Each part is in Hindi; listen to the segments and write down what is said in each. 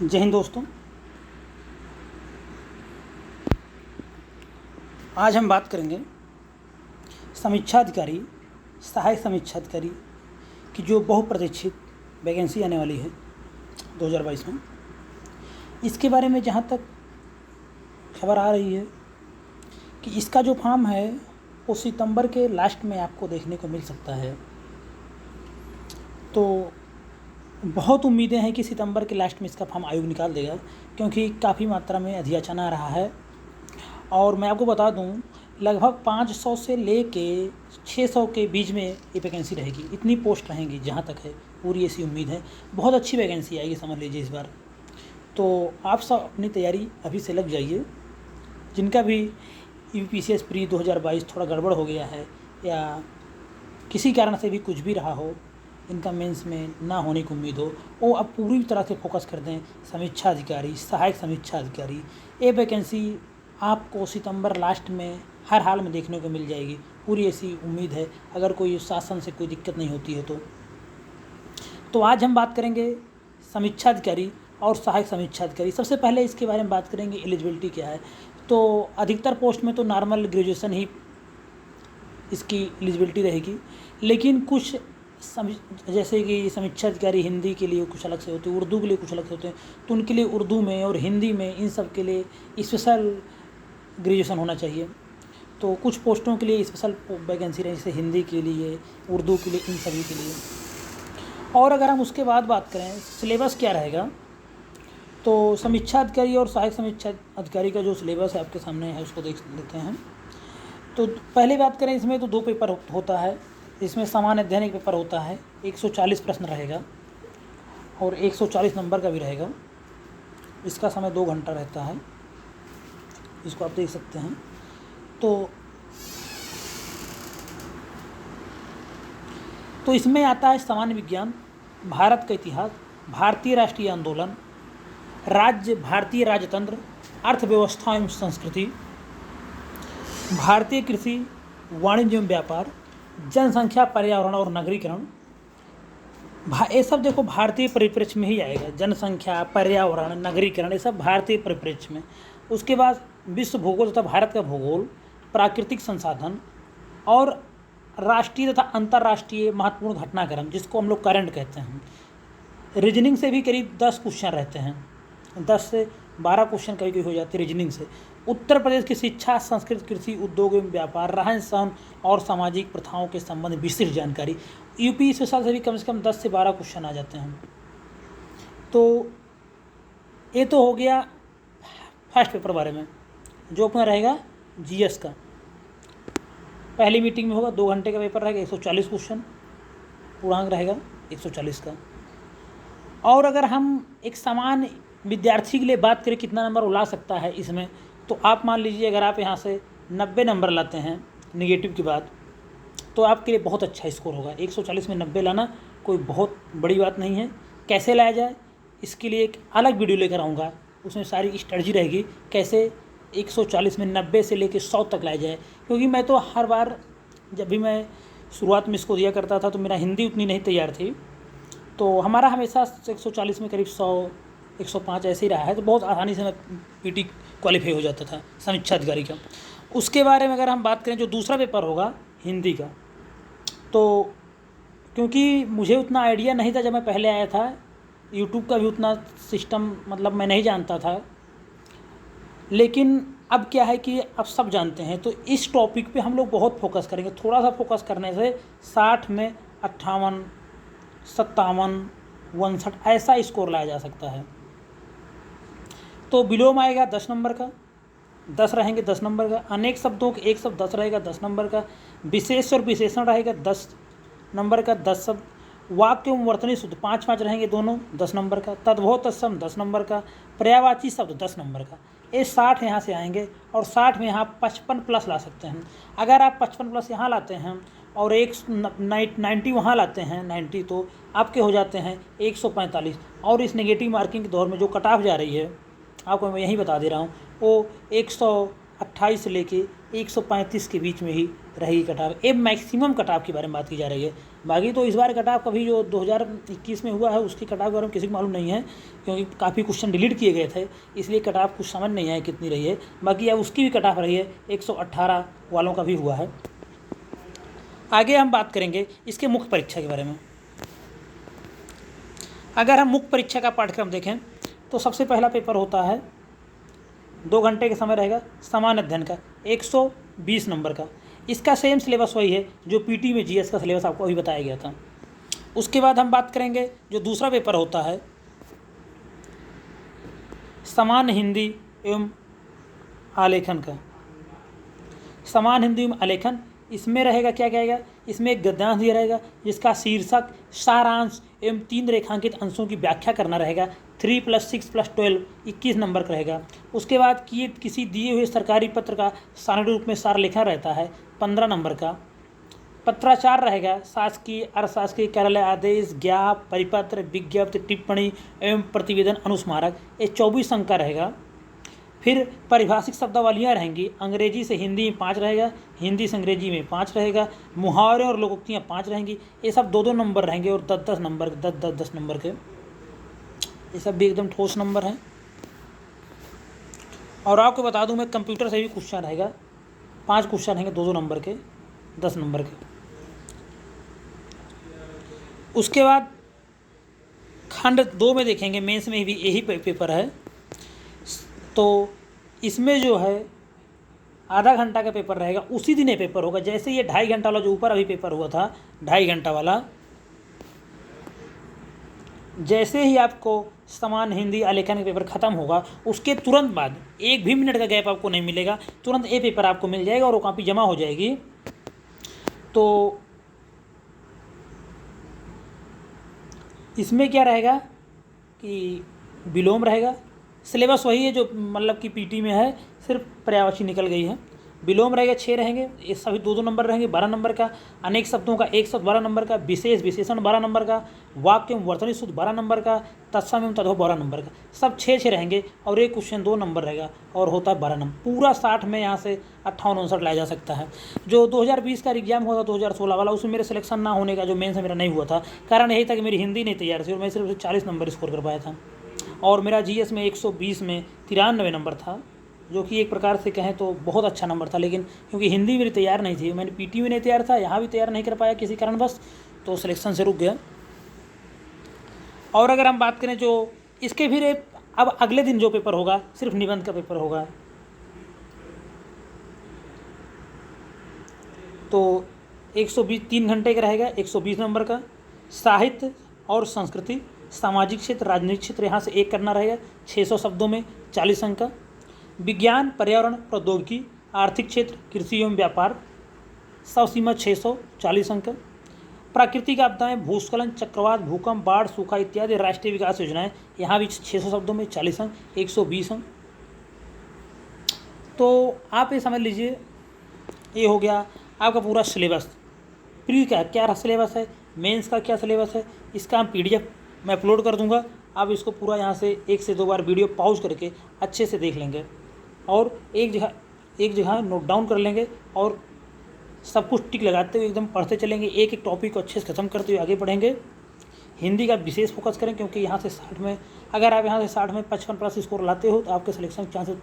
जय हिंद दोस्तों। आज हम बात करेंगे समीक्षा अधिकारी, सहायक समीक्षा अधिकारी की जो बहुप्रतीक्षित वैकेंसी आने वाली है 2022 में। इसके बारे में जहाँ तक खबर आ रही है कि इसका जो फॉर्म है वो सितंबर के लास्ट में आपको देखने को मिल सकता है। तो बहुत उम्मीदें हैं कि सितंबर के लास्ट में इसका फॉर्म आयोग निकाल देगा, क्योंकि काफ़ी मात्रा में अधियाचन आ रहा है। और मैं आपको बता दूं, लगभग 500 से लेके 600 के बीच में ये वैकेंसी रहेगी। इतनी पोस्ट रहेंगी जहां तक है, पूरी ऐसी उम्मीद है। बहुत अच्छी वैकेंसी आएगी, समझ लीजिए इस बार। तो आप सब अपनी तैयारी अभी से लग जाइए। जिनका भी यूपीसीएस प्री 2022 थोड़ा गड़बड़ हो गया है या किसी कारण से भी कुछ भी रहा हो, इनका मेंस में ना होने की उम्मीद हो, वो अब पूरी तरह से फोकस कर दें समीक्षा अधिकारी, सहायक समीक्षा अधिकारी। ये वैकेंसी आपको सितंबर लास्ट में हर हाल में देखने को मिल जाएगी, पूरी ऐसी उम्मीद है, अगर कोई शासन से कोई दिक्कत नहीं होती है तो आज हम बात करेंगे समीक्षा अधिकारी और सहायक समीक्षा अधिकारी। सबसे पहले इसके बारे में बात करेंगे एलिजिबिलिटी क्या है। तो अधिकतर पोस्ट में तो नॉर्मल ग्रेजुएशन ही इसकी एलिजिबिलिटी रहेगी, लेकिन कुछ जैसे कि समीक्षा अधिकारी हिंदी के लिए कुछ अलग से होते हैं, उर्दू के लिए कुछ अलग से होते हैं, तो उनके लिए उर्दू में और हिंदी में इन सब के लिए स्पेशल ग्रेजुएशन होना चाहिए। तो कुछ पोस्टों के लिए स्पेशल वैकेंसी रहे, जैसे हिंदी के लिए, उर्दू के लिए, इन सभी के लिए। और अगर हम उसके बाद बात करें सिलेबस क्या रहेगा, तो समीक्षा अधिकारी और सहायक समीक्षा अधिकारी का जो सिलेबस है आपके सामने है, उसको देख लेते हैं। तो पहले बात करें, इसमें तो 2 पेपर होता है। इसमें सामान्य अध्ययन एक पेपर होता है, 140 प्रश्न रहेगा और 140 नंबर का भी रहेगा। इसका समय 2 घंटा रहता है, इसको आप देख सकते हैं। तो इसमें आता है सामान्य विज्ञान, भारत का इतिहास, भारतीय राष्ट्रीय आंदोलन, भारतीय राजतंत्र, अर्थव्यवस्था एवं संस्कृति, भारतीय कृषि, वाणिज्य एवं व्यापार, जनसंख्या, पर्यावरण और नगरीकरण। ये सब देखो भारतीय परिप्रेक्ष्य में ही आएगा। जनसंख्या, पर्यावरण, नगरीकरण, ये सब भारतीय परिप्रेक्ष्य में। उसके बाद विश्व भूगोल तथा भारत का भूगोल, प्राकृतिक संसाधन और राष्ट्रीय तथा अंतर्राष्ट्रीय महत्वपूर्ण घटनाक्रम, जिसको हम लोग करंट कहते हैं। रीजनिंग से भी करीब 10 क्वेश्चन रहते हैं, 10 से 12 क्वेश्चन कभी कभी हो जाते हैं रीजनिंग से। उत्तर प्रदेश की शिक्षा, संस्कृति, कृषि, उद्योग एवं व्यापार, रहन सहन और सामाजिक प्रथाओं के संबंध में विशिष्ट जानकारी। यूपी स्पेशल से भी कम 10 से 12 क्वेश्चन आ जाते हैं। तो ये तो हो गया फर्स्ट पेपर बारे में, जो अपना रहेगा जीएस का। पहली मीटिंग में होगा, 2 घंटे का पेपर रहेगा, 140 क्वेश्चन, पूर्णांक रहेगा 140 का। और अगर हम एक सामान्य विद्यार्थी के लिए बात करें कितना नंबर वो ला सकता है इसमें, तो आप मान लीजिए अगर आप यहाँ से 90 नंबर लाते हैं नेगेटिव की बात, तो आपके लिए बहुत अच्छा स्कोर होगा। 140 में 90 लाना कोई बहुत बड़ी बात नहीं है। कैसे लाया जाए, इसके लिए एक अलग वीडियो लेकर आऊँगा, उसमें सारी स्ट्रेटजी रहेगी कैसे 140 में 90 से लेकर 100 तक लाया जाए। क्योंकि मैं तो हर बार जब भी मैं शुरुआत में इसको दिया करता था तो मेरा हिंदी उतनी नहीं तैयार थी, तो हमारा हमेशा 140 में करीब 100, 105 ऐसे ही रहा है। तो बहुत आसानी से मैं पीटी क्वालिफाई हो जाता था समीक्षा अधिकारी का। उसके बारे में अगर हम बात करें, जो दूसरा पेपर होगा हिंदी का, तो क्योंकि मुझे उतना आइडिया नहीं था जब मैं पहले आया था, यूट्यूब का भी उतना सिस्टम मतलब मैं नहीं जानता था, लेकिन अब क्या है कि अब सब जानते हैं। तो इस टॉपिक पे हम लोग बहुत फोकस करेंगे। थोड़ा सा फोकस करने से 60 में 58, 57, 59 ऐसा स्कोर लाया जा सकता है। तो विलोम आएगा 10 नंबर का, 10 रहेंगे 10 नंबर का। अनेक शब्दों के एक शब्द 10 रहेगा 10 नंबर का। विशेष और विशेषण रहेगा 10 नंबर का, 10 शब्द। वाक्य एवं वर्तनी शुद्ध 5-5 रहेंगे दोनों, 10 नंबर का। तद्भव तत्सम 10 नंबर का। पर्यायवाची शब्द 10 नंबर का। ये 60 यहाँ से आएंगे और 60 में यहाँ 55 प्लस ला सकते हैं। अगर आप 55 प्लस यहाँ लाते हैं और 90 वहाँ लाते हैं, 90, तो आपके हो जाते हैं 145। और इस नेगेटिव मार्किंग के दौर में जो कट ऑफ जा रही है, आपको मैं यही बता दे रहा हूँ, वो 128 से लेके 135 के बीच में ही रहेगी कटाव। अब मैक्सिमम कटाव के बारे में बात की जा रही है। बाकी तो इस बार कटाव कभी जो 2021 में हुआ है उसकी कटाव के बारे में किसी को मालूम नहीं है, क्योंकि काफ़ी क्वेश्चन डिलीट किए गए थे, इसलिए कटाव कुछ समझ नहीं आया कितनी रही है। बाकी अब उसकी भी कटाव रही है, 118 वालों का भी हुआ है। आगे हम बात करेंगे इसके मुख्य परीक्षा के बारे में। अगर हम मुख्य परीक्षा का पाठ्यक्रम देखें तो सबसे पहला पेपर होता है 2 घंटे का समय रहेगा सामान्य अध्ययन का, 120 नंबर का। इसका सेम सिलेबस वही है जो पीटी में जीएस का सिलेबस आपको अभी बताया गया था। उसके बाद हम बात करेंगे जो दूसरा पेपर होता है सामान्य हिंदी एवं आलेखन का। सामान्य हिंदी एवं आलेखन, इसमें रहेगा क्या कहेगा, इसमें एक गद्यांश दिया रहेगा जिसका शीर्षक सारांश एवं 3 रेखांकित अंशों की व्याख्या करना रहेगा। 3 + 6 + 12 21 नंबर का रहेगा। उसके बाद किसी दिए हुए सरकारी पत्र का सारणी रूप में सार लिखा रहता है, 15 नंबर का। पत्राचार रहेगा, शासकीय अशासकीय कार्यालय आदेश, ज्ञाप, परिपत्र, विज्ञप्ति, टिप्पणी एवं प्रतिवेदन, अनुस्मारक, ये 24 अंक का रहेगा। फिर परिभाषिक शब्दावलियाँ रहेंगी, अंग्रेजी से हिंदी में 5 रहेगा, हिंदी से अंग्रेजी में 5 रहेगा, मुहावरे और लोकोक्तियाँ 5 रहेंगी। ये सब 2-2 नंबर रहेंगे और 10-10 नंबर, 10-10 नंबर के, ये सब भी एकदम ठोस नंबर हैं। और आपको बता दूं मैं, कंप्यूटर से भी क्वेश्चन रहेगा, 5 क्वेश्चन रहेंगे 2-2 नंबर के, 10 नंबर के। उसके बाद खंड 2 में देखेंगे, मेंस में भी यही पेपर है, तो इसमें जो है आधा घंटा का पेपर रहेगा, उसी दिन ये पेपर होगा। जैसे ये 2.5 घंटा वाला जो ऊपर अभी पेपर हुआ था 2.5 घंटा वाला, जैसे ही आपको सामान्य हिंदी आलेखन का पेपर ख़त्म होगा उसके तुरंत बाद 1 भी मिनट का गैप आपको नहीं मिलेगा, तुरंत ये पेपर आपको मिल जाएगा और वो कॉपी जमा हो जाएगी। तो इसमें क्या रहेगा कि विलोम रहेगा, सिलेबस वही है जो मतलब कि पीटी में है, सिर्फ पर्यायवाची निकल गई है। विलोम रहेगा 6 रहेंगे, ये सभी 2-2 नंबर रहेंगे, 12 नंबर का। अनेक शब्दों का 1 शब्द 12 नंबर का, विशेष विशेषण 12 नंबर का, वाक्य एवं वर्तनी शुद्ध 12 नंबर का, तत्सम एवं तद्भव 12 नंबर का, सब 6-6 रहेंगे और एक क्वेश्चन 2 नंबर रहेगा और होता है 12 नंबर। पूरा 60 में यहाँ से 58-59 लाया जा सकता है। जो 2020 का एग्जाम हुआ था 2016 वाला, उसमें मेरे सिलेक्शन ना होने का, जो मेन से मेरा नहीं हुआ था, कारण यही था कि मेरी हिंदी नहीं तैयार थी और मैं सिर्फ 40 नंबर स्कोर कर पाया था। और मेरा जीएस में 120 में 93 नंबर था, जो कि एक प्रकार से कहें तो बहुत अच्छा नंबर था। लेकिन क्योंकि हिंदी मेरी तैयार नहीं थी, मैंने पीटी में नहीं तैयार था, यहाँ भी तैयार नहीं कर पाया किसी कारणवश, तो सिलेक्शन से रुक गया। और अगर हम बात करें जो इसके फिर अब अगले दिन जो पेपर होगा सिर्फ निबंध का पेपर होगा, तो 120 3 घंटे का रहेगा, 120 नंबर का। साहित्य और संस्कृति, सामाजिक क्षेत्र, राजनीतिक क्षेत्र, यहाँ से 1 करना रहेगा 600 शब्दों में, 40 अंक का। विज्ञान, पर्यावरण, प्रौद्योगिकी, आर्थिक क्षेत्र, कृषि एवं व्यापार, सवसीमा 600, 40 अंक। प्राकृतिक आपदाएं, भूस्खलन, चक्रवात, भूकंप, बाढ़, सूखा इत्यादि राष्ट्रीय विकास योजनाएं, यहाँ भी 600 शब्दों में, 40 अंक, 120 अंक। तो आप ये समझ लीजिए, ये हो गया आपका पूरा सिलेबस। प्री का क्या सिलेबस है, मेंस का क्या सिलेबस है, इसका हम पीडीएफ मैं अपलोड कर दूंगा। आप इसको पूरा यहाँ से 1 से 2 बार वीडियो पॉज करके अच्छे से देख लेंगे और एक जगह नोट डाउन कर लेंगे और सब कुछ टिक लगाते हुए एकदम पढ़ते चलेंगे। एक एक टॉपिक को अच्छे से खत्म करते हुए आगे बढ़ेंगे। हिंदी का विशेष फोकस करें, क्योंकि यहाँ से 60 में, अगर आप यहाँ से 60 में 55+ स्कोर लाते हो तो आपके सिलेक्शन के चांसेस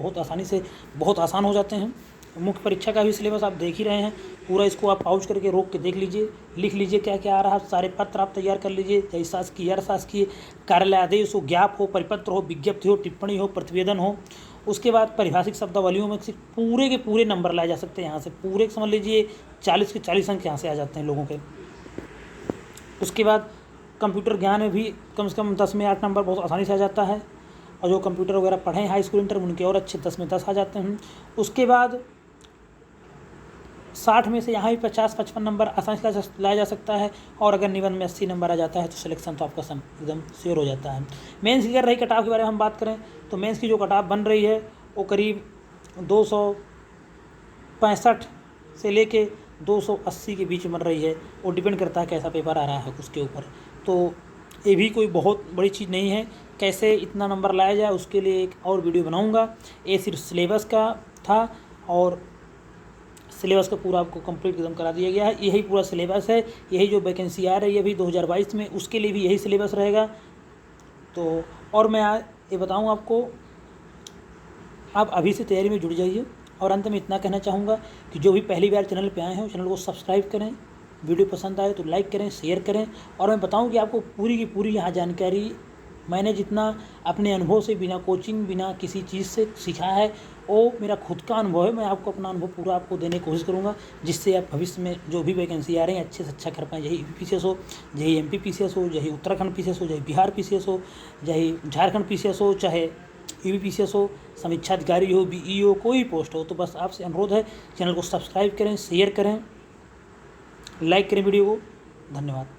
बहुत आसान हो जाते हैं। मुख्य परीक्षा का भी सिलेबस आप देख ही रहे हैं, पूरा इसको आप पाउच करके रोक के देख लीजिए, लिख लीजिए क्या क्या आ रहा है, सारे पत्र आप तैयार कर लीजिए, चाहे शासकीय अशासकीय, कार्यालय आदेश हो, ज्ञाप हो, परिपत्र हो, विज्ञप्ति हो, टिप्पणी हो, प्रतिवेदन हो। उसके बाद परिभाषिक शब्दावलियों में सिर्फ पूरे के पूरे नंबर लाए जा सकते हैं, यहाँ से पूरे समझ लीजिए 40 के 40 अंक यहाँ से आ जाते हैं लोगों के। उसके बाद कंप्यूटर ज्ञान में भी कम से कम 10 में 8 नंबर बहुत आसानी से आ जाता है, और जो कंप्यूटर वगैरह पढ़े हैं हाई स्कूल इंटर उनके और अच्छे 10 में 10 आ जाते हैं। उसके बाद 60 में से यहाँ भी 50-55 नंबर आसानी से लाया जा सकता है, और अगर निबंध में 80 नंबर आ जाता है तो सिलेक्शन तो आपका एकदम श्योर हो जाता है। मेंस की अगर रही कटाव के बारे में हम बात करें तो मेंस की जो कटाव बन रही है वो करीब 265 से लेके 280 के बीच बन रही है, वो डिपेंड करता है कैसा पेपर आ रहा है उसके ऊपर। तो ये भी कोई बहुत बड़ी चीज़ नहीं है, कैसे इतना नंबर लाया जाए उसके लिए एक और वीडियो बनाऊँगा। ये सिर्फ सिलेबस का था और सिलेबस का पूरा आपको कंप्लीट एकदम करा दिया गया है। यही पूरा सिलेबस है, यही जो वैकेंसी आ रही है अभी 2022 में, उसके लिए भी यही सिलेबस रहेगा। तो और मैं ये बताऊँ आपको, आप अभी से तैयारी में जुड़ जाइए। और अंत में इतना कहना चाहूँगा कि जो भी पहली बार चैनल पे आए हैं चैनल को सब्सक्राइब करें, वीडियो पसंद आए तो लाइक करें, शेयर करें। और मैं बताऊँ कि आपको पूरी की पूरी यहाँ जानकारी मैंने जितना अपने अनुभव से, बिना कोचिंग, बिना किसी चीज़ से सीखा है, वो मेरा खुद का अनुभव है। मैं आपको अपना अनुभव पूरा आपको देने की कोशिश करूँगा, जिससे आप भविष्य में जो भी वैकेंसी आ रही है अच्छे से अच्छा कर पाएँ। चाहे यूपीपीसीएस हो, चाहे एमपी पीसीएस हो, चाहे उत्तराखंड पीसीएस हो, चाहे बिहार पीसीएस हो, चाहे झारखंड पीसीएस हो, चाहे यूपीपीसीएस हो, समीक्षा अधिकारी हो, बीईओ, कोई पोस्ट हो। तो बस आपसे अनुरोध है, चैनल को सब्सक्राइब करें, शेयर करें, लाइक करें वीडियो को। धन्यवाद।